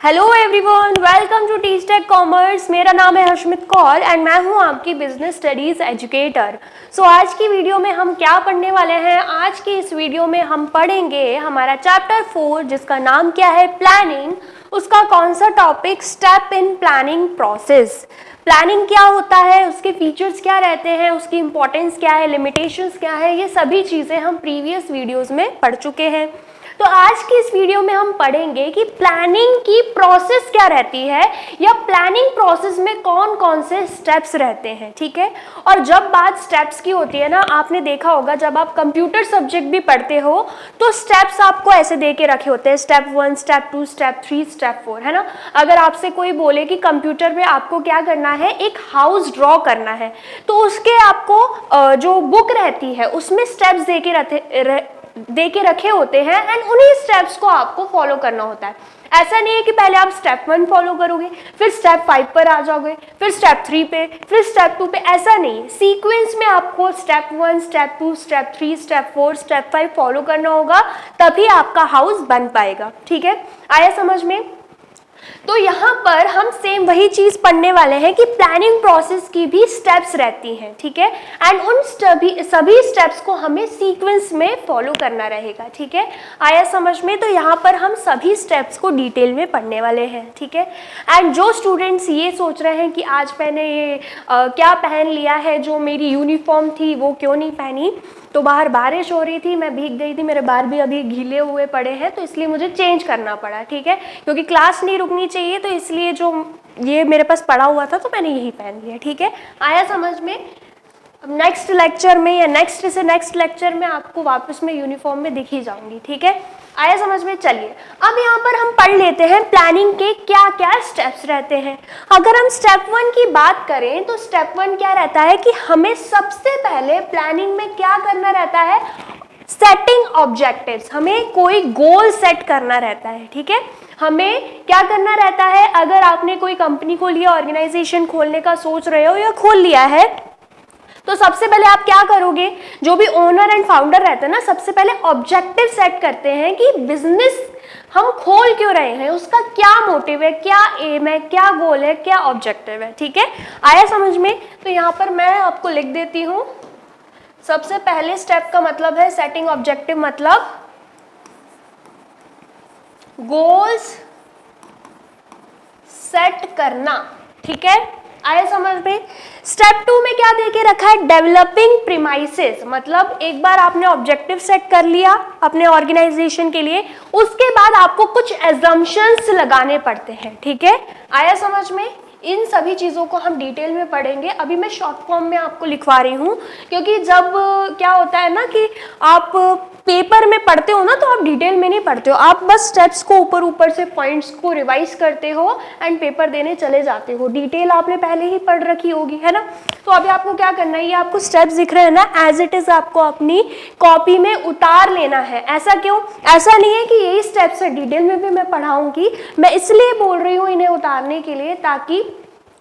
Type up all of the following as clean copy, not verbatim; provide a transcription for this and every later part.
Hello everyone, welcome to Teach Tech Commerce. मेरा नाम है हर्षमित कौर एंड मैं हूं आपकी बिजनेस स्टडीज एजुकेटर। सो आज की वीडियो में हम क्या पढ़ने वाले हैं? आज की इस वीडियो में हम पढ़ेंगे हमारा चैप्टर 4 जिसका नाम क्या है, प्लानिंग। उसका कौन सा topic, step in planning process. Planning क्या होता है, उसके फीचर्स क्या रहते हैं, उसकी इंपॉर्टेंस क्या है, लिमिटेशंस क्या है, ये सभी चीज़ें हम प्रीवियस वीडियोज़ में पढ़ चुके हैं। तो आज की इस वीडियो में हम पढ़ेंगे कि प्लानिंग की प्रोसेस क्या रहती है या प्लानिंग प्रोसेस में कौन कौन से स्टेप्स रहते हैं, ठीक है। और जब बात स्टेप्स की होती है ना, आपने देखा होगा जब आप कंप्यूटर सब्जेक्ट भी पढ़ते हो तो स्टेप्स आपको ऐसे दे के रखे होते हैं, स्टेप 1, स्टेप 2, स्टेप 3, स्टेप 4, है ना। अगर आपसे कोई बोले कि कंप्यूटर में आपको क्या करना है, एक हाउस ड्रॉ करना है, तो उसके आपको जो बुक रहती है उसमें स्टेप्स दे के रखे होते हैं एंड उन्हीं स्टेप्स को आपको फॉलो करना होता है। ऐसा नहीं है कि पहले आप स्टेप 1 फॉलो करोगे, फिर स्टेप 5 पर आ जाओगे, फिर स्टेप 3 पे, फिर स्टेप 2 पे। ऐसा नहीं, सीक्वेंस में आपको step 1, step 2, step 3, step 4, step 5 follow करना होगा, तभी आपका हाउस बन पाएगा, ठीक है। आया समझ में? तो यहाँ पर हम सेम वही चीज पढ़ने वाले हैं कि प्लानिंग प्रोसेस की भी स्टेप्स रहती हैं, ठीक है। एंड उन सभी स्टेप्स को हमें सीक्वेंस में फॉलो करना रहेगा, ठीक है। आया समझ में? तो यहाँ पर हम सभी स्टेप्स को डिटेल में पढ़ने वाले हैं, ठीक है। एंड जो स्टूडेंट्स ये सोच रहे हैं कि आज मैंने ये क्या पहन लिया है, जो मेरी यूनिफॉर्म थी वो क्यों नहीं पहनी, तो बाहर बारिश हो रही थी, मैं भीग गई थी, मेरे बाल भी अभी गीले हुए पड़े हैं, तो इसलिए मुझे चेंज करना पड़ा, ठीक है। क्योंकि क्लास नहीं रुकनी चाहिए, तो इसलिए जो ये मेरे पास पड़ा हुआ था तो मैंने यही पहन लिया, ठीक है। आया समझ में? अब नेक्स्ट लेक्चर में या नेक्स्ट से नेक्स्ट लेक्चर में आपको वापस मैं यूनिफॉर्म में दिख ही जाऊंगी, ठीक है। आया समझ में? चलिए अब यहाँ पर हम पढ़ लेते हैं प्लानिंग के क्या क्या स्टेप्स रहते हैं। अगर हम स्टेप 1 की बात करें तो स्टेप 1 क्या रहता है कि हमें सबसे पहले प्लानिंग में क्या करना रहता है, सेटिंग ऑब्जेक्टिव्स। हमें कोई गोल सेट करना रहता है, ठीक है। हमें क्या करना रहता है, अगर आपने कोई कंपनी को लिया, ऑर्गेनाइजेशन खोलने का सोच रहे हो या खोल लिया है, तो सबसे पहले आप क्या करोगे, जो भी ओनर एंड फाउंडर रहते हैं ना, सबसे पहले ऑब्जेक्टिव सेट करते हैं कि बिजनेस हम खोल क्यों रहे हैं, उसका क्या मोटिव है, क्या एम है, क्या गोल है, क्या ऑब्जेक्टिव है, ठीक है। आया समझ में? तो यहाँ पर मैं आपको लिख देती हूं, सबसे पहले स्टेप का मतलब है सेटिंग ऑब्जेक्टिव, मतलब गोल्स सेट करना, ठीक है। आया समझ में? स्टेप 2 में क्या देके रखा है, डेवलपिंग प्रीमाइसेस। मतलब एक बार आपने ऑब्जेक्टिव सेट कर लिया अपने ऑर्गेनाइजेशन के लिए, उसके बाद आपको कुछ एजम्पशंस लगाने पड़ते हैं, ठीक है। आया समझ में? इन सभी चीज़ों को हम डिटेल में पढ़ेंगे। अभी मैं शॉर्ट फॉर्म में आपको लिखवा रही हूँ, क्योंकि जब क्या होता है ना कि आप पेपर में पढ़ते हो ना, तो आप डिटेल में नहीं पढ़ते हो, आप बस स्टेप्स को ऊपर ऊपर से पॉइंट्स को रिवाइज करते हो एंड पेपर देने चले जाते हो। डिटेल आपने पहले ही पढ़ रखी होगी, है ना। तो अभी आपको क्या करना है, ये आपको स्टेप्स दिख रहे हैं ना, एज इट इज आपको अपनी कॉपी में उतार लेना है। ऐसा क्यों? ऐसा नहीं है कि यही स्टेप्स है, डिटेल में भी मैं पढ़ाऊंगी, मैं इसलिए बोल रही हूँ इन्हें उतारने के लिए, ताकि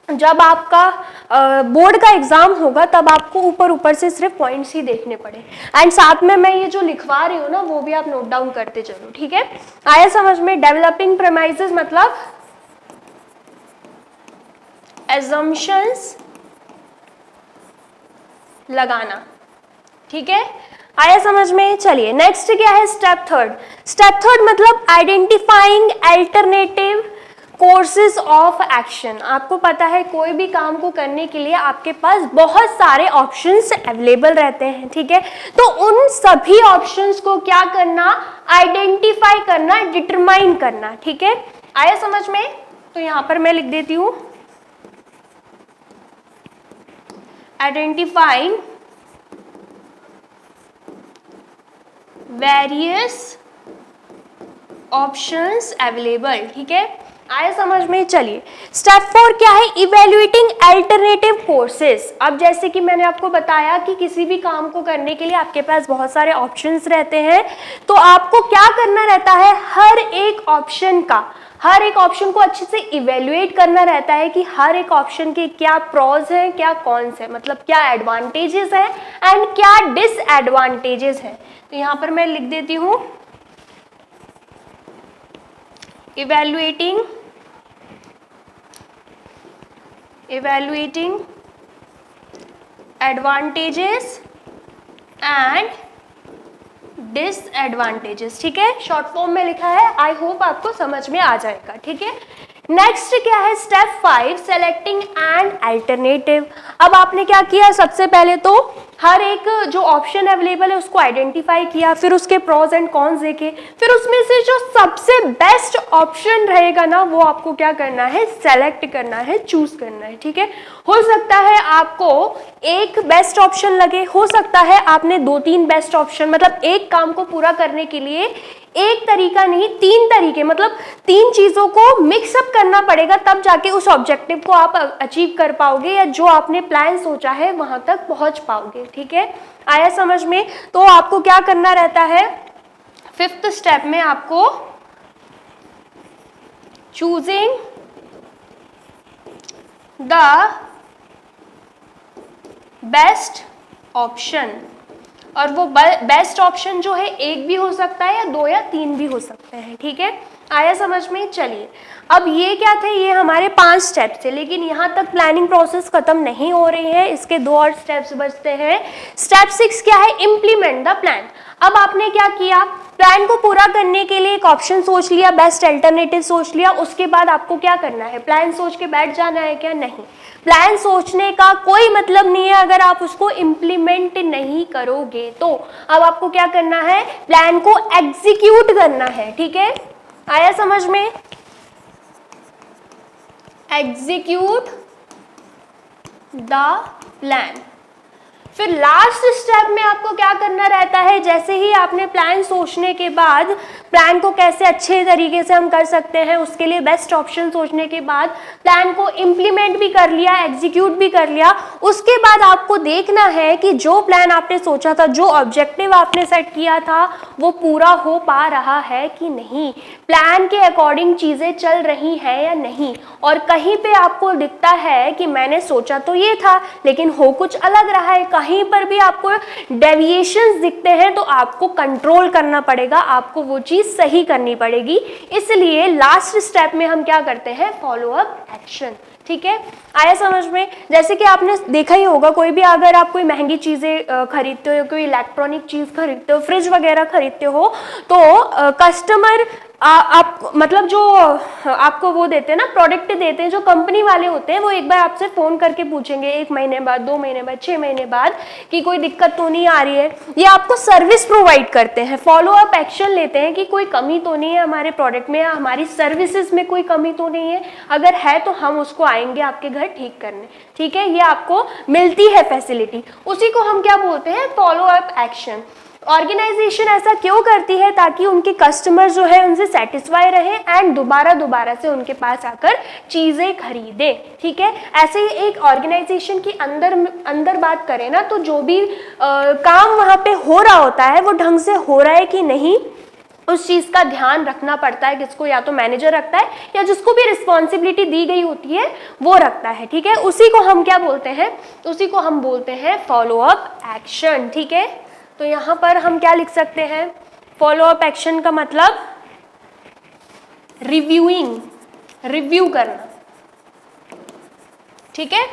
जब आपका बोर्ड का एग्जाम होगा तब आपको ऊपर ऊपर से सिर्फ पॉइंट्स ही देखने पड़े। एंड साथ में मैं ये जो लिखवा रही हूँ ना, वो भी आप नोट डाउन करते चलो, ठीक है। आया समझ में? डेवलपिंग प्रीमाइसेस मतलब एजम्पशंस लगाना, ठीक है। आया समझ में? चलिए नेक्स्ट क्या है, स्टेप 3। स्टेप 3 मतलब identifying alternative courses of action. आपको पता है कोई भी काम को करने के लिए आपके पास बहुत सारे ऑप्शंस अवेलेबल रहते हैं, ठीक है। तो उन सभी ऑप्शंस को क्या करना, आइडेंटिफाई करना, डिटरमाइन करना, ठीक है। आया समझ में? तो यहां पर मैं लिख देती हूं, आइडेंटिफाइंग वेरियस ऑप्शंस अवेलेबल, ठीक है। आया समझ में? चलिए स्टेप 4 क्या है, इवेल्युएटिंग अल्टरनेटिव कोर्सेज। अब जैसे कि मैंने आपको बताया कि किसी भी काम को करने के लिए आपके पास बहुत सारे ऑप्शंस रहते हैं, तो आपको क्या करना रहता है, हर एक ऑप्शन को अच्छे से इवेल्युएट करना रहता है कि हर एक ऑप्शन के क्या प्रोज हैं, क्या कॉन्स है, मतलब क्या एडवांटेजेस हैं एंड क्या डिसएडवांटेजेस हैं। तो यहां पर मैं लिख देती हूं, evaluating evaluating advantages and disadvantages. ठीक है, शॉर्ट फॉर्म में लिखा है, आई होप आपको समझ में आ जाएगा। ठीक है, नेक्स्ट क्या है, स्टेप 5 सेलेक्टिंग एंड अल्टरनेटिव। अब आपने क्या किया, सबसे पहले तो हर एक जो ऑप्शन अवेलेबल है उसको आइडेंटिफाई किया, फिर उसके प्रोज एंड कॉन्स देखे, फिर उसमें से जो सबसे बेस्ट ऑप्शन रहेगा ना वो आपको क्या करना है, सेलेक्ट करना है, चूज करना है। ठीक है, हो सकता है आपको एक बेस्ट ऑप्शन लगे, हो सकता है आपने 2-3 बेस्ट ऑप्शन, मतलब एक काम को पूरा करने के लिए एक तरीका नहीं 3 तरीके, मतलब 3 चीजों को मिक्सअप करना पड़ेगा, तब जाके उस ऑब्जेक्टिव को आप अचीव कर पाओगे या जो आपने प्लान सोचा है वहां तक पहुंच पाओगे। ठीक है, आया समझ में? तो आपको क्या करना रहता है, 5th स्टेप में आपको चूजिंग द बेस्ट ऑप्शन, और वो बेस्ट ऑप्शन जो है एक भी हो सकता है या 2 या 3 भी हो सकते हैं। ठीक है, आया समझ में? चलिए, अब ये क्या थे, ये हमारे 5 स्टेप थे, लेकिन यहाँ तक प्लानिंग प्रोसेस खत्म नहीं हो रही है, इसके 2 और स्टेप्स बचते हैं। स्टेप 6 क्या है, इम्प्लीमेंट द प्लान। अब आपने क्या किया, प्लान को पूरा करने के लिए एक ऑप्शन सोच लिया, बेस्ट अल्टरनेटिव सोच लिया, उसके बाद आपको क्या करना है, प्लान सोच के बैठ जाना है क्या? नहीं, प्लान सोचने का कोई मतलब नहीं है अगर आप उसको इम्प्लीमेंट नहीं करोगे तो। अब आपको क्या करना है, प्लान को एग्जीक्यूट करना है। ठीक है, आया समझ में? Execute the plan. फिर लास्ट स्टेप में आपको क्या करना रहता है, जैसे ही आपने प्लान सोचने के बाद प्लान को कैसे अच्छे तरीके से हम कर सकते हैं, उसके लिए बेस्ट ऑप्शन सोचने के बाद प्लान को इम्प्लीमेंट भी कर लिया, एग्जीक्यूट भी कर लिया, उसके बाद आपको देखना है कि जो प्लान आपने सोचा था, जो ऑब्जेक्टिव आपने सेट किया था, वो पूरा हो पा रहा है कि नहीं, प्लान के अकॉर्डिंग चीजें चल रही हैं या नहीं। और कहीं पे आपको दिखता है कि मैंने सोचा तो ये था लेकिन हो कुछ अलग रहा है, कहीं पर भी आपको डेविएशंस दिखते हैं, तो आपको कंट्रोल करना पड़ेगा, आपको वो चीज सही करनी पड़ेगी। इसलिए लास्ट स्टेप में हम क्या करते हैं, फॉलो अप एक्शन। ठीक है, आया समझ में? जैसे कि आपने देखा ही होगा, कोई भी अगर आप कोई महंगी चीजें खरीदते हो, कोई इलेक्ट्रॉनिक चीज खरीदते हो, फ्रिज वगैरह खरीदते हो, तो कस्टमर आप मतलब जो आपको वो देते हैं ना, प्रोडक्ट देते हैं, जो कंपनी वाले होते हैं, वो एक बार आपसे फोन करके पूछेंगे 1 महीने बाद, 2 महीने बाद, 6 महीने बाद कि कोई दिक्कत तो नहीं आ रही है। ये आपको सर्विस प्रोवाइड करते हैं, फॉलो अप एक्शन लेते हैं कि कोई कमी तो नहीं है हमारे प्रोडक्ट में या हमारी सर्विसेज में कोई कमी तो नहीं है, अगर है तो हम उसको आएंगे आपके घर ठीक करने। ठीक है, ये आपको मिलती है फैसिलिटी, उसी को हम क्या बोलते हैं, फॉलो अप एक्शन। ऑर्गेनाइजेशन ऐसा क्यों करती है, ताकि उनके कस्टमर जो है उनसे सेटिस्फाई रहे एंड दोबारा से उनके पास आकर चीजें खरीदे। ठीक है, ऐसे ही एक ऑर्गेनाइजेशन की अंदर बात करें ना, तो जो भी काम वहां पे हो रहा होता है वो ढंग से हो रहा है कि नहीं, उस चीज का ध्यान रखना पड़ता है। किसको, या तो मैनेजर रखता है या जिसको भी रिस्पॉन्सिबिलिटी दी गई होती है वो रखता है। ठीक है, उसी को हम क्या बोलते हैं, उसी को हम बोलते हैं फॉलो अप एक्शन। ठीक है, तो यहां पर हम क्या लिख सकते हैं, फॉलो अप एक्शन का मतलब रिव्यू करना। ठीक है,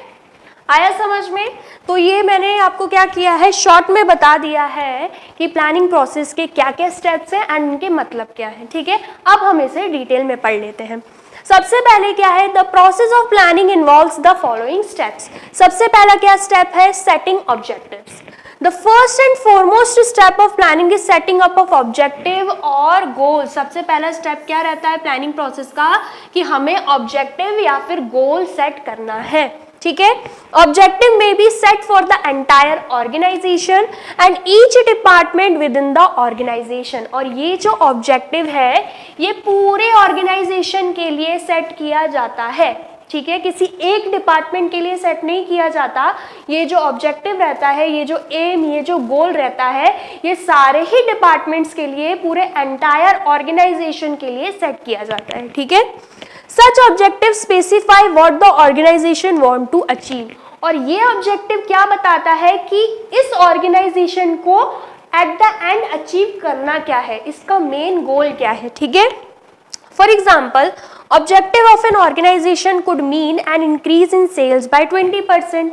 आया समझ में? तो ये मैंने आपको क्या किया है, शॉर्ट में बता दिया है कि प्लानिंग प्रोसेस के क्या क्या स्टेप्स हैं एंड उनके मतलब क्या है। ठीक है, अब हम इसे डिटेल में पढ़ लेते हैं। सबसे पहले क्या है, the process of planning involves the following steps. सबसे पहला क्या स्टेप है, setting objectives. The first and foremost step of planning is setting up of objective और goal। सबसे पहला स्टेप क्या रहता है प्लानिंग प्रोसेस का, कि हमें ऑब्जेक्टिव या फिर गोल सेट करना है। ठीक है, ऑब्जेक्टिव में be set for the entire organisation and each department within the organisation. और ये जो ऑब्जेक्टिव है ये पूरे ऑर्गेनाइजेशन के लिए सेट किया जाता है। ठीक है, किसी एक डिपार्टमेंट के लिए सेट नहीं किया जाता। ये जो ऑब्जेक्टिव रहता है, ये जो एम, ये जो गोल रहता है, ये सारे ही डिपार्टमेंट्स के लिए, पूरे एंटायर ऑर्गेनाइजेशन के लिए सेट किया जाता है। ठीक है, such objective specify what the organisation want to achieve. और ये ऑब्जेक्टिव क्या बताता है कि इस ऑर्गेनाइजेशन को एट द एंड अचीव करना क्या है, इसका मेन गोल क्या है। ठीक है, for example objective of an organisation could mean an increase in sales by 20%।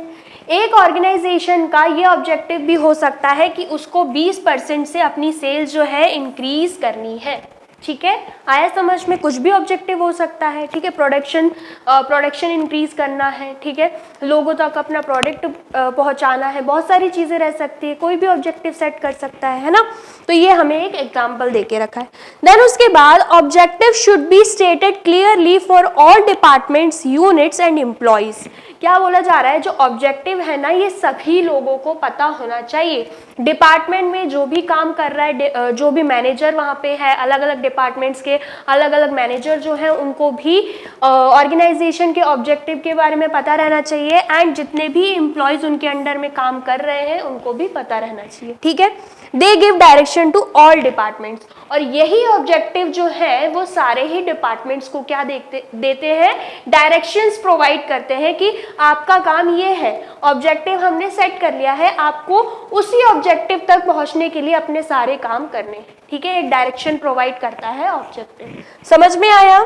एक ऑर्गेनाइजेशन का ये ऑब्जेक्टिव भी हो सकता है कि उसको 20% से अपनी सेल्स जो है इंक्रीज करनी है। ठीक है, आया समझ में? कुछ भी ऑब्जेक्टिव हो सकता है। ठीक है, प्रोडक्शन इंक्रीज करना है, ठीक है, लोगों तक अपना प्रोडक्ट पहुंचाना है, बहुत सारी चीजें रह सकती है, कोई भी ऑब्जेक्टिव सेट कर सकता है ना। तो ये हमें एक एग्जांपल देके रखा है। देन उसके बाद objective should be stated clearly for all departments, units and employees. क्या बोला जा रहा है, जो ऑब्जेक्टिव है ना ये सभी लोगों को पता होना चाहिए। डिपार्टमेंट में जो भी काम कर रहा है, जो भी मैनेजर वहाँ पे है, अलग अलग डिपार्टमेंट्स के अलग अलग मैनेजर जो हैं उनको भी ऑर्गेनाइजेशन के ऑब्जेक्टिव के बारे में पता रहना चाहिए, एंड जितने भी एम्प्लॉयज उनके अंडर में काम कर रहे हैं उनको भी पता रहना चाहिए। ठीक है, they give direction to all departments, और यही ऑब्जेक्टिव जो है वो सारे ही डिपार्टमेंट्स को क्या देते हैं, डायरेक्शंस प्रोवाइड करते हैं कि आपका काम ये है, ऑब्जेक्टिव हमने सेट कर लिया है, आपको उसी ऑब्जेक्टिव तक पहुंचने के लिए अपने सारे काम करने हैं। ठीक है, एक डायरेक्शन प्रोवाइड करता है ऑब्जेक्टिव। समझ में आया?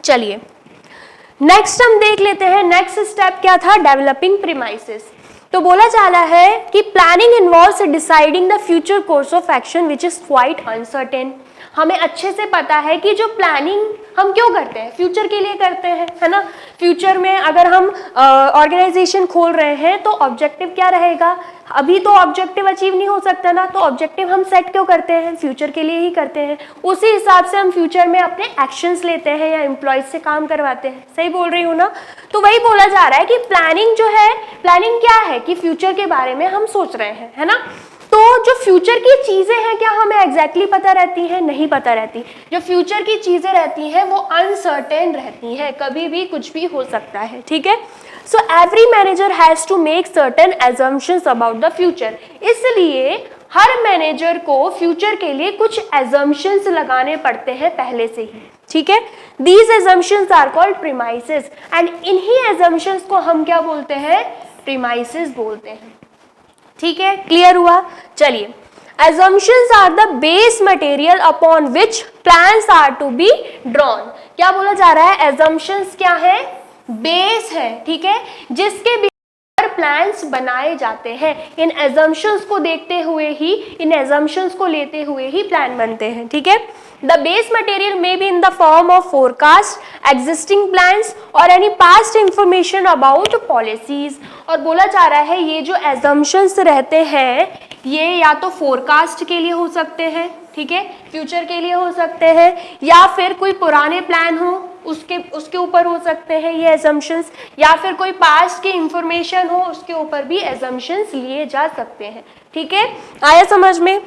चलिए नेक्स्ट हम देख लेते हैं। नेक्स्ट स्टेप क्या था, डेवलपिंग प्रीमाइसेस। तो बोला जा रहा है कि planning involves deciding the future course of action which is quite uncertain. हमें अच्छे से पता है कि जो प्लानिंग हम क्यों करते हैं, फ्यूचर के लिए करते हैं, है ना। फ्यूचर में अगर हम ऑर्गेनाइजेशन खोल रहे हैं तो ऑब्जेक्टिव क्या रहेगा, अभी तो ऑब्जेक्टिव अचीव नहीं हो सकता ना, तो ऑब्जेक्टिव हम सेट क्यों करते हैं, फ्यूचर के लिए ही करते हैं। उसी हिसाब से हम फ्यूचर में अपने एक्शंस लेते हैं या एम्प्लॉयज से काम करवाते हैं। सही बोल रही हूँ ना। तो वही बोला जा रहा है कि प्लानिंग जो है, प्लानिंग क्या है कि फ्यूचर के बारे में हम सोच रहे हैं, है ना। तो जो फ्यूचर की चीजें हैं क्या हमें एग्जैक्टली पता रहती हैं, नहीं पता रहती। जो फ्यूचर की चीजें रहती हैं वो अनसर्टेन रहती हैं, कभी भी कुछ भी हो सकता है। ठीक है, so every manager has to make certain assumptions about the future. इसलिए हर मैनेजर को फ्यूचर के लिए कुछ एजम्पशंस लगाने पड़ते हैं पहले से ही। ठीक है, these assumptions are called premises, and इन्हीं एजम्पशंस को हम क्या बोलते हैं, प्रीमाइसेस बोलते हैं। ठीक है, क्लियर हुआ? चलिए, assumptions are the base material upon which plans are to be drawn। क्या बोला जा रहा है, assumptions क्या है, बेस है, ठीक है, जिसके प्लान्स बनाए जाते हैं। इन assumptions को देखते हुए ही, इन assumptions को लेते हुए ही प्लान बनते हैं। ठीक है, the base material may be in the form of forecast, existing plans or any past information about policies। और बोला जा रहा है ये जो assumptions रहते हैं ये या तो फोरकास्ट के लिए हो सकते हैं, ठीक है, फ्यूचर के लिए हो सकते हैं, या फिर कोई पुराने प्लान हो उसके ऊपर हो सकते हैं ये assumptions, या फिर कोई पास्ट की इंफॉर्मेशन हो उसके ऊपर भी assumptions लिए जा सकते हैं। ठीक है, आया समझ में?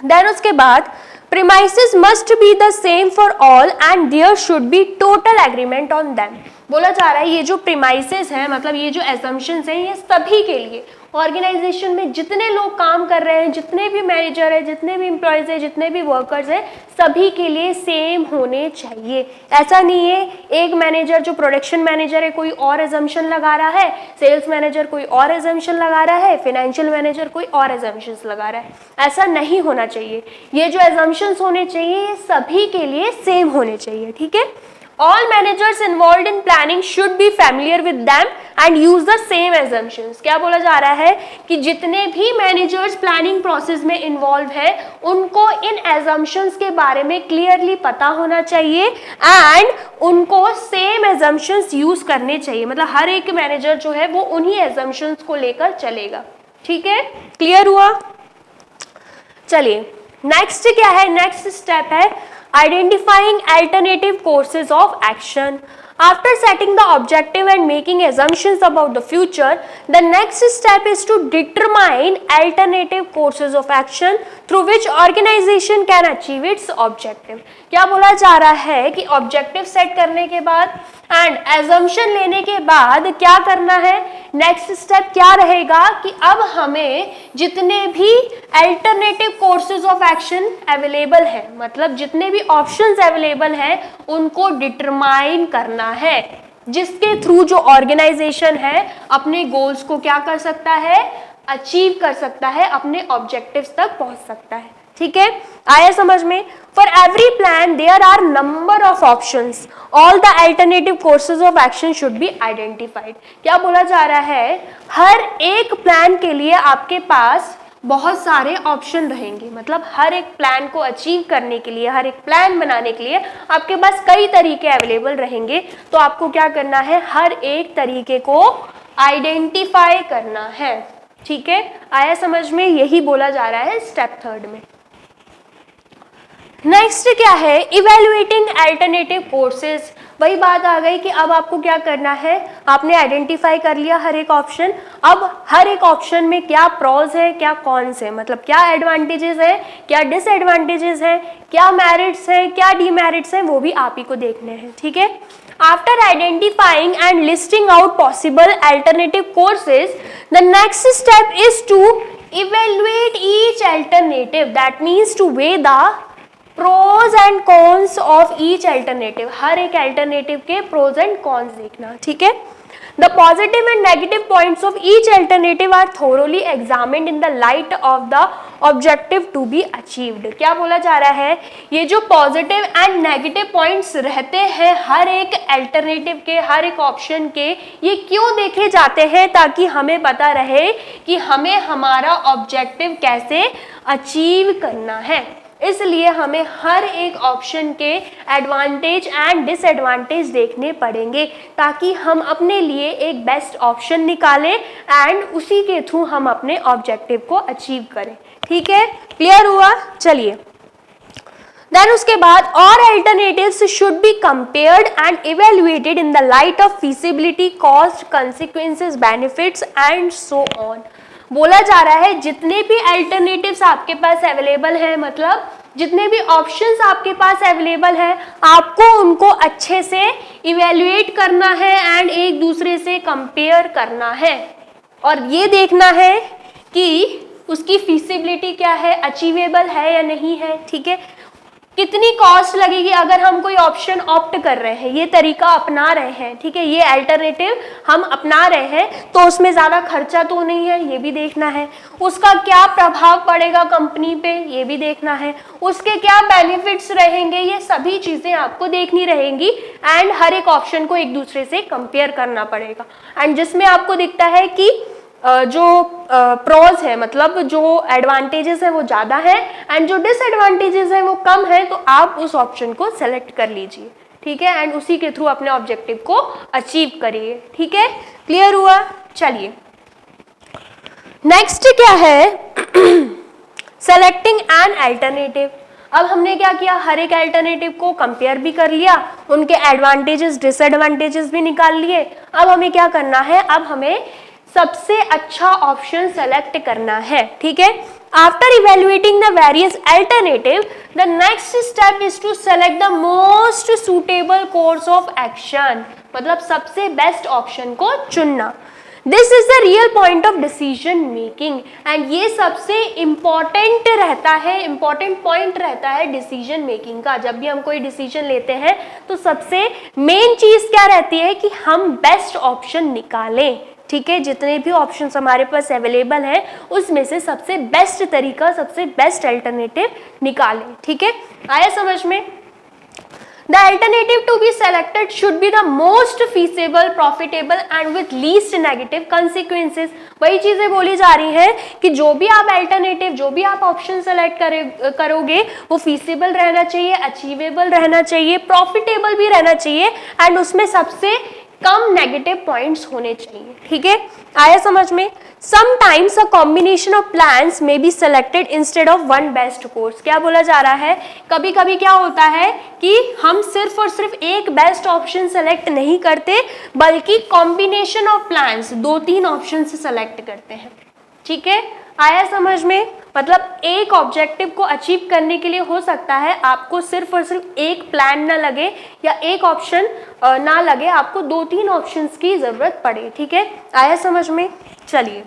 देन उसके बाद premises must be the same for all and there should be total agreement on them। बोला जा रहा है ये जो premises हैं, मतलब ये जो assumptions हैं, ये सभी के लिए, ऑर्गेनाइजेशन में जितने लोग काम कर रहे हैं, जितने भी मैनेजर है, जितने भी एम्प्लॉयज है, जितने भी वर्कर्स हैं, सभी के लिए सेम होने चाहिए। ऐसा नहीं है एक मैनेजर जो प्रोडक्शन मैनेजर है कोई और एजम्पशन लगा रहा है, सेल्स मैनेजर कोई और एजम्पशन लगा रहा है, फाइनेंशियल मैनेजर कोई और एजम्पशंस लगा रहा है। ऐसा नहीं होना चाहिए। ये जो एजम्पशंस होने चाहिए ये सभी के लिए सेम होने चाहिए। ठीक है, all managers involved in planning should be familiar with them and use the same assumptions। क्या बोला जा रहा है कि जितने भी मैनेजर्स प्लानिंग प्रोसेस में इन्वॉल्व हैं उनको इन assumptions के बारे में क्लियरली पता होना चाहिए एंड उनको सेम assumptions यूज करने चाहिए। मतलब हर एक मैनेजर जो है वो उन्हीं assumptions को लेकर चलेगा। ठीक है, क्लियर हुआ? चलिए नेक्स्ट क्या है, नेक्स्ट स्टेप है identifying alternative courses of action। After setting the objective and making assumptions about the future, the next step is to determine alternative courses of action through which organization can achieve its objective। क्या बोला जा रहा है कि objective set करने के बाद and assumption लेने के बाद क्या करना है, नेक्स्ट स्टेप क्या रहेगा कि अब हमें जितने भी alternative courses of action available है, मतलब जितने भी ऑप्शंस अवेलेबल हैं उनको डिटरमाइन करना है, जिसके थ्रू जो ऑर्गेनाइजेशन है अपने गोल्स को क्या कर सकता है, अचीव कर सकता है, अपने ऑब्जेक्टिव्स तक पहुंच सकता है। ठीक है, आया समझ में? For every plan there are number of options, all the alternative courses of action should be identified. क्या बोला जा रहा है, हर एक प्लान के लिए आपके पास बहुत सारे ऑप्शन रहेंगे, मतलब हर एक प्लान को अचीव करने के लिए, हर एक प्लान बनाने के लिए आपके पास कई तरीके अवेलेबल रहेंगे। तो आपको क्या करना है, हर एक तरीके को आइडेंटिफाई करना है। ठीक है, आया समझ में? यही बोला जा रहा है स्टेप 3 में। नेक्स्ट क्या है, इवेल्युएटिंग अल्टरनेटिव कोर्सेज। वही बात आ गई कि अब आपको क्या करना है, आपने आइडेंटिफाई कर लिया हर एक ऑप्शन, अब हर एक ऑप्शन में क्या प्रोज है, क्या कॉन्स है, मतलब क्या एडवांटेजेस है, क्या डिसएडवांटेजेस है, क्या मेरिट्स है, क्या डीमेरिट्स है, वो भी आप ही को देखने हैं। ठीक है, after identifying and listing out possible alternative courses, the next step is to evaluate each alternative, that means to weigh the pros and cons of each alternative. हर एक अल्टरनेटिव के प्रोज एंड कॉन्स देखना। ठीक है, the positive and negative points of each alternative are thoroughly examined in the light of the objective to be achieved. क्या बोला जा रहा है, ये जो पॉजिटिव एंड नेगेटिव पॉइंट्स रहते हैं हर एक अल्टरनेटिव के, हर एक ऑप्शन के, ये क्यों देखे जाते हैं, ताकि हमें पता रहे कि हमें हमारा ऑब्जेक्टिव कैसे अचीव करना है। इसलिए हमें हर एक ऑप्शन के एडवांटेज एंड डिसएडवांटेज देखने पड़ेंगे, ताकि हम अपने लिए एक बेस्ट ऑप्शन निकालें एंड उसी के थ्रू हम अपने ऑब्जेक्टिव को अचीव करें। ठीक है, क्लियर हुआ? चलिए, देन उसके बाद और alternatives should be compared and evaluated in the light of feasibility, cost, consequences, benefits and so on. बोला जा रहा है जितने भी अल्टरनेटिव्स आपके पास अवेलेबल हैं, मतलब जितने भी ऑप्शंस आपके पास अवेलेबल है, आपको उनको अच्छे से इवेल्युएट करना है एंड एक दूसरे से कंपेयर करना है और ये देखना है कि उसकी फीसिबिलिटी क्या है, अचीवेबल है या नहीं है। ठीक है, कितनी कॉस्ट लगेगी अगर हम कोई ऑप्शन ऑप्ट कर रहे हैं, ये तरीका अपना रहे हैं, ठीक है, ये अल्टरनेटिव हम अपना रहे हैं, तो उसमें ज़्यादा खर्चा तो नहीं है, ये भी देखना है। उसका क्या प्रभाव पड़ेगा कंपनी पे, ये भी देखना है। उसके क्या बेनिफिट्स रहेंगे, ये सभी चीज़ें आपको देखनी रहेंगी एंड हर एक ऑप्शन को एक दूसरे से कंपेयर करना पड़ेगा। एंड जिसमें आपको दिखता है कि जो प्रोज है, मतलब जो एडवांटेजेस है वो ज़्यादा है एंड जो डिसएडवांटेजेस है वो कम है, तो आप उस ऑप्शन को सेलेक्ट कर लीजिए। ठीक है, एंड उसी के थ्रू अपने ऑब्जेक्टिव को अचीव करिए। ठीक है, क्लियर हुआ? चलिए, नेक्स्ट क्या है, सेलेक्टिंग एन अल्टरनेटिव। अब हमने क्या किया, हर एक अल्टरनेटिव को कंपेयर भी कर लिया, उनके एडवांटेजेस डिसएडवांटेजेस भी निकाल लिए। अब हमें क्या करना है, अब हमें सबसे अच्छा ऑप्शन सेलेक्ट करना है। ठीक है, after evaluating the various alternative, the next step is to select the most suitable course of action, मतलब सबसे बेस्ट ऑप्शन को चुनना। This is the real point of decision making, and ये सबसे इम्पॉर्टेंट रहता है, इम्पॉर्टेंट पॉइंट रहता है डिसीजन मेकिंग का। जब भी हम कोई डिसीजन लेते हैं तो सबसे मेन चीज क्या रहती है कि हम बेस्ट ऑप्शन निकालें। ठीक है, जितने भी ऑप्शंस हमारे पास अवेलेबल हैं उसमें से सबसे बेस्ट तरीका, सबसे बेस्ट अल्टरनेटिव निकालें। ठीक है, आया समझ में? The alternative to be selected should be the most feasible, profitable and with least negative consequences. वही चीजें बोली जा रही हैं कि जो भी आप अल्टरनेटिव, जो भी आप ऑप्शन सेलेक्ट करोगे वो फीसेबल रहना चाहिए, अचीवेबल रहना चाहिए, प्रॉफिटेबल भी रहना चाहिए एंड उसमें सबसे कम नेगेटिव पॉइंट्स होने चाहिए। ठीक है, आया समझ में? Sometimes a combination of plans may be selected instead of one best course. क्या बोला जा रहा है, कभी कभी क्या होता है कि हम सिर्फ और सिर्फ एक बेस्ट ऑप्शन सेलेक्ट नहीं करते, बल्कि कॉम्बिनेशन ऑफ प्लान्स, 2-3 ऑप्शन से सेलेक्ट करते हैं। ठीक है, आया समझ में? मतलब एक ऑब्जेक्टिव को अचीव करने के लिए हो सकता है आपको सिर्फ और सिर्फ एक प्लान ना लगे या एक ऑप्शन ना लगे, आपको 2-3 ऑप्शंस की जरूरत पड़े। ठीक है, आया समझ में? चलिए,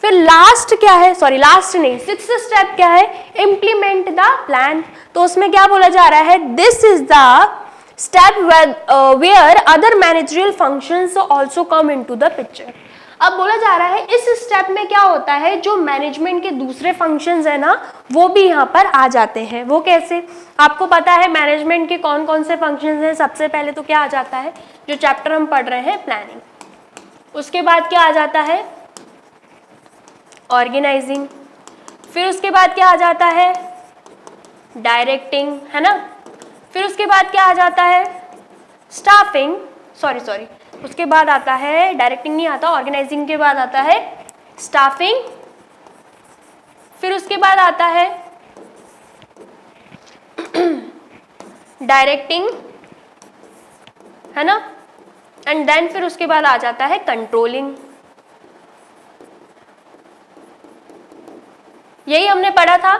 फिर लास्ट क्या है, सॉरी लास्ट नहीं, 6th स्टेप क्या है, इम्प्लीमेंट द प्लान। तो उसमें क्या बोला जा रहा है, this is the step where other managerial functions also come into the picture. अब बोला जा रहा है इस स्टेप में क्या होता है, जो मैनेजमेंट के दूसरे फंक्शंस है ना वो भी यहाँ पर आ जाते हैं। वो कैसे, आपको पता है मैनेजमेंट के कौन कौन से फंक्शंस हैं। सबसे पहले तो क्या आ जाता है, जो चैप्टर हम पढ़ रहे हैं प्लानिंग, उसके बाद क्या आ जाता है ऑर्गेनाइजिंग, फिर उसके बाद क्या आ जाता है डायरेक्टिंग, है ना, फिर उसके बाद क्या आ जाता है स्टाफिंग, सॉरी उसके बाद आता है डायरेक्टिंग नहीं आता, ऑर्गेनाइजिंग के बाद आता है स्टाफिंग, फिर उसके बाद आता है डायरेक्टिंग, है ना, एंड देन फिर उसके बाद आ जाता है कंट्रोलिंग। यही हमने पढ़ा था।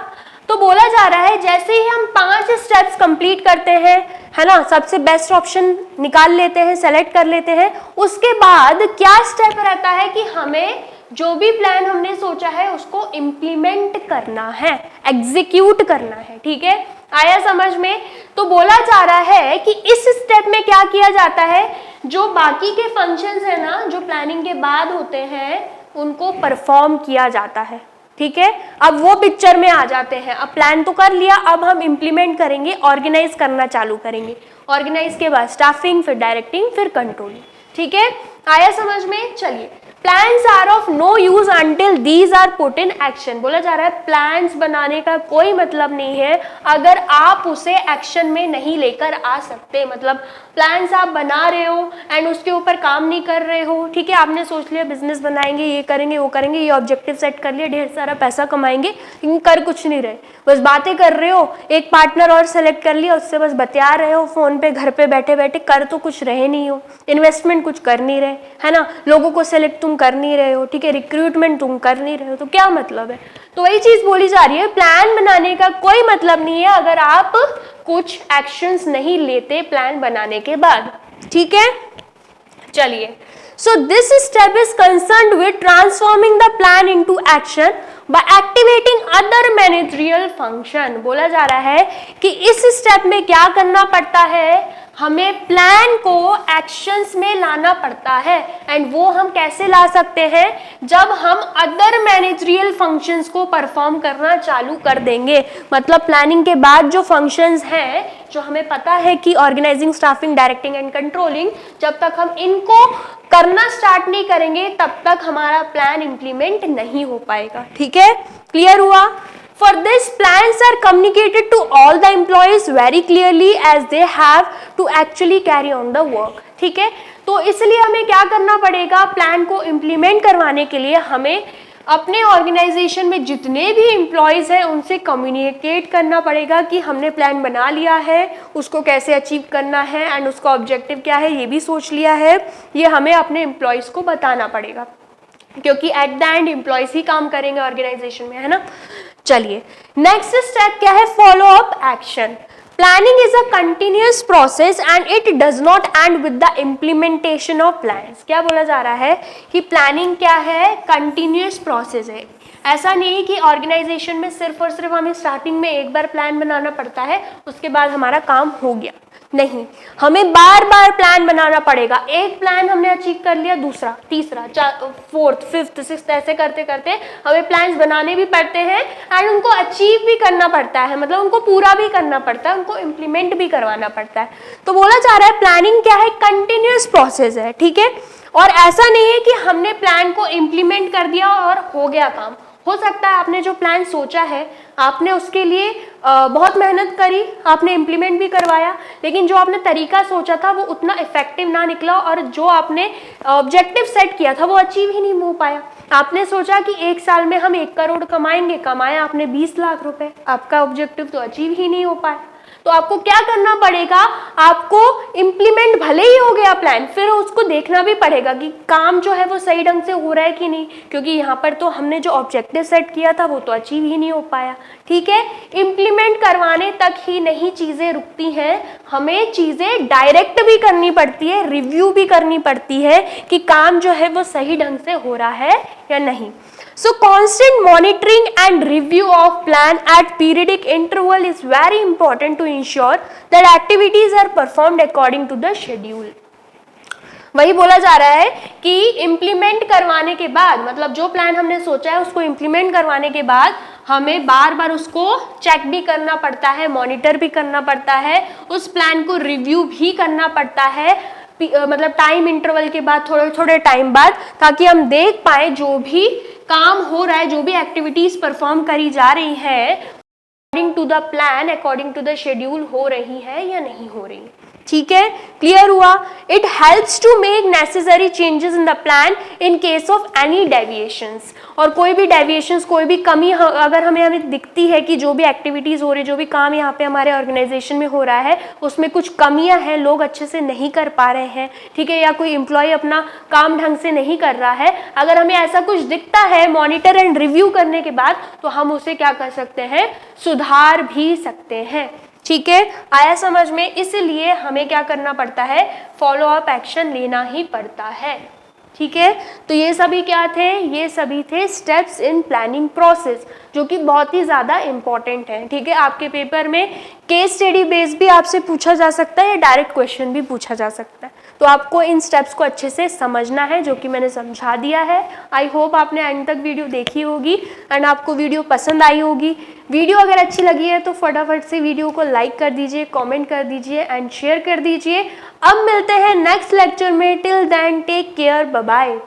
तो बोला जा रहा है जैसे ही हम 5 स्टेप्स कंप्लीट करते हैं, है ना, सबसे बेस्ट ऑप्शन निकाल लेते हैं, सेलेक्ट कर लेते हैं, उसके बाद क्या स्टेप रहता है कि हमें जो भी प्लान हमने सोचा है उसको इम्प्लीमेंट करना है, एग्जीक्यूट करना है। ठीक है, आया समझ में। तो बोला जा रहा है कि इस स्टेप में क्या किया जाता है, जो बाकी के फंक्शंस है ना जो प्लानिंग के बाद होते हैं उनको परफॉर्म किया जाता है। ठीक है, अब वो पिक्चर में आ जाते हैं। अब प्लान तो कर लिया, अब हम इम्प्लीमेंट करेंगे, ऑर्गेनाइज करना चालू करेंगे। ऑर्गेनाइज के बाद स्टाफिंग, फिर डायरेक्टिंग, फिर कंट्रोलिंग। ठीक है, आया समझ में। चलिए, plans are of no use until these are put in action. बोला जा रहा है प्लान्स बनाने का कोई मतलब नहीं है अगर आप उसे एक्शन में नहीं लेकर आ सकते। मतलब प्लान्स आप बना रहे हो एंड उसके ऊपर काम नहीं कर रहे हो। ठीक है, आपने सोच लिया बिजनेस बनाएंगे, ये करेंगे, वो करेंगे, ये ऑब्जेक्टिव सेट कर लिया, ढेर सारा पैसा कमाएंगे, लेकिन कर कुछ नहीं रहे, बस बातें कर रहे हो। एक पार्टनर और सेलेक्ट कर लिया, उससे बस बतिया रहे हो फोन पे, घर पे बैठे बैठे, कर तो कुछ रहे नहीं हो, इन्वेस्टमेंट कुछ कर नहीं रहे, है ना, लोगों को सेलेक्ट तुम कर नहीं रहे हो। ठीक है, रिक्रूटमेंट तुम कर नहीं रहे हो, तो क्या मतलब है। तो वही चीज बोली जा रही है, प्लान बनाने का कोई मतलब नहीं है अगर आप कुछ एक्शंस नहीं लेते प्लान बनाने के बाद। ठीक है, चलिए, so this step is concerned with transforming the plan into action by activating other managerial function. बोला जा रहा है कि इस स्टेप में क्या करना पड़ता है, हमें प्लान को एक्शंस में लाना पड़ता है। एंड वो हम कैसे ला सकते हैं, जब हम अदर मैनेजरियल फंक्शंस को परफॉर्म करना चालू कर देंगे। मतलब प्लानिंग के बाद जो फंक्शंस हैं, जो हमें पता है कि organising, staffing, directing and controlling, जब तक हम इनको करना स्टार्ट नहीं करेंगे तब तक हमारा प्लान इंप्लीमेंट नहीं हो पाएगा। ठीक है, क्लियर हुआ। For this, plans are communicated to all the employees very clearly as they have to actually carry on the work. ठीक है, तो इसलिए हमें क्या करना पड़ेगा, प्लान को इम्प्लीमेंट करवाने के लिए हमें अपने ऑर्गेनाइजेशन में जितने भी एम्प्लॉयज़ हैं उनसे कम्युनिकेट करना पड़ेगा कि हमने प्लान बना लिया है, उसको कैसे अचीव करना है एंड उसका ऑब्जेक्टिव क्या है ये भी सोच लिया है। ये हमें अपने एम्प्लॉयज़ को बताना पड़ेगा, क्योंकि एट द एंड एम्प्लॉयज़ ही काम करेंगे ऑर्गेनाइजेशन में, है ना। चलिए, नेक्स्ट स्टेप क्या है, follow up action. Planning is a continuous process and it does not and with the implementation of plans. क्या बोला जा रहा है कि प्लानिंग क्या है, कंटिन्यूअस प्रोसेस है। ऐसा नहीं कि ऑर्गेनाइजेशन में सिर्फ और सिर्फ हमें स्टार्टिंग में एक बार प्लान बनाना पड़ता है, उसके बाद हमारा काम हो गया। नहीं, हमें बार बार प्लान बनाना पड़ेगा। एक प्लान हमने अचीव कर लिया, दूसरा, तीसरा, फोर्थ, फिफ्थ, सिक्स्थ, ऐसे करते करते हमें प्लान्स बनाने भी पड़ते हैं एंड उनको अचीव भी करना पड़ता है। मतलब उनको पूरा भी करना पड़ता है, उनको इम्प्लीमेंट भी करवाना पड़ता है। तो बोला जा रहा है प्लानिंग क्या है, कंटिन्यूअस प्रोसेस है। ठीक है, और ऐसा नहीं है कि हमने प्लान को इम्प्लीमेंट कर दिया और हो गया काम। हो सकता है आपने जो प्लान सोचा है, आपने उसके लिए बहुत मेहनत करी, आपने इम्प्लीमेंट भी करवाया, लेकिन जो आपने तरीका सोचा था वो उतना इफेक्टिव ना निकला और जो आपने ऑब्जेक्टिव सेट किया था वो अचीव ही नहीं हो पाया। आपने सोचा कि 1 साल में हम 1 करोड़ कमाएंगे, कमाया आपने 20 लाख रुपए, आपका ऑब्जेक्टिव तो अचीव ही नहीं हो पाया। तो आपको क्या करना पड़ेगा, आपको इम्प्लीमेंट, भले ही हो गया प्लान, फिर उसको देखना भी पड़ेगा कि काम जो है वो सही ढंग से हो रहा है कि नहीं, क्योंकि यहाँ पर तो हमने जो ऑब्जेक्टिव सेट किया था वो तो अचीव ही नहीं हो पाया। ठीक है, इम्प्लीमेंट करवाने तक ही नहीं चीज़ें रुकती हैं, हमें चीज़ें डायरेक्ट भी करनी पड़ती है, रिव्यू भी करनी पड़ती है कि काम जो है वो सही ढंग से हो रहा है या नहीं। So constant monitoring and review of plan at periodic interval is very important to ensure that activities are performed according to the schedule. वही बोला जा रहा है कि इम्प्लीमेंट करवाने के बाद, मतलब जो प्लान हमने सोचा है उसको इम्प्लीमेंट करवाने के बाद हमें बार बार उसको चेक भी करना पड़ता है, मॉनिटर भी करना पड़ता है, उस प्लान को रिव्यू भी करना पड़ता है, मतलब टाइम इंटरवल के बाद, थोड़े थोड़े टाइम बाद, ताकि हम देख पाए जो भी काम हो रहा है, जो भी एक्टिविटीज परफॉर्म करी जा रही है according to the plan, according to the schedule हो रही है या नहीं हो रही। ठीक है, क्लियर हुआ। It helps to make necessary changes in the plan in case of any deviations. और कोई भी डेविएशंस, कोई भी कमी अगर हमें दिखती है कि जो भी एक्टिविटीज हो रही, जो भी काम यहाँ पे हमारे ऑर्गेनाइजेशन में हो रहा है उसमें कुछ कमियां हैं, लोग अच्छे से नहीं कर पा रहे हैं, ठीक है, या कोई एम्प्लॉय अपना काम ढंग से नहीं कर रहा है, अगर हमें ऐसा कुछ दिखता है मॉनिटर एंड रिव्यू करने के बाद, तो हम उसे क्या कर सकते हैं, सुधार भी सकते हैं। ठीक है, आया समझ में। इसलिए हमें क्या करना पड़ता है, फॉलो अप एक्शन लेना ही पड़ता है। ठीक है, तो ये सभी क्या थे, ये सभी थे स्टेप्स इन प्लानिंग प्रोसेस, जो कि बहुत ही ज़्यादा इंपॉर्टेंट है। ठीक है, आपके पेपर में केस स्टडी बेस भी आपसे पूछा जा सकता है या डायरेक्ट क्वेश्चन भी पूछा जा सकता है, तो आपको इन स्टेप्स को अच्छे से समझना है, जो कि मैंने समझा दिया है। आई होप आपने एंड तक वीडियो देखी होगी एंड आपको वीडियो पसंद आई होगी। वीडियो अगर अच्छी लगी है तो फटाफट से वीडियो को लाइक कर दीजिए, कमेंट कर दीजिए एंड शेयर कर दीजिए। अब मिलते हैं नेक्स्ट लेक्चर में। Till then take care, bye bye.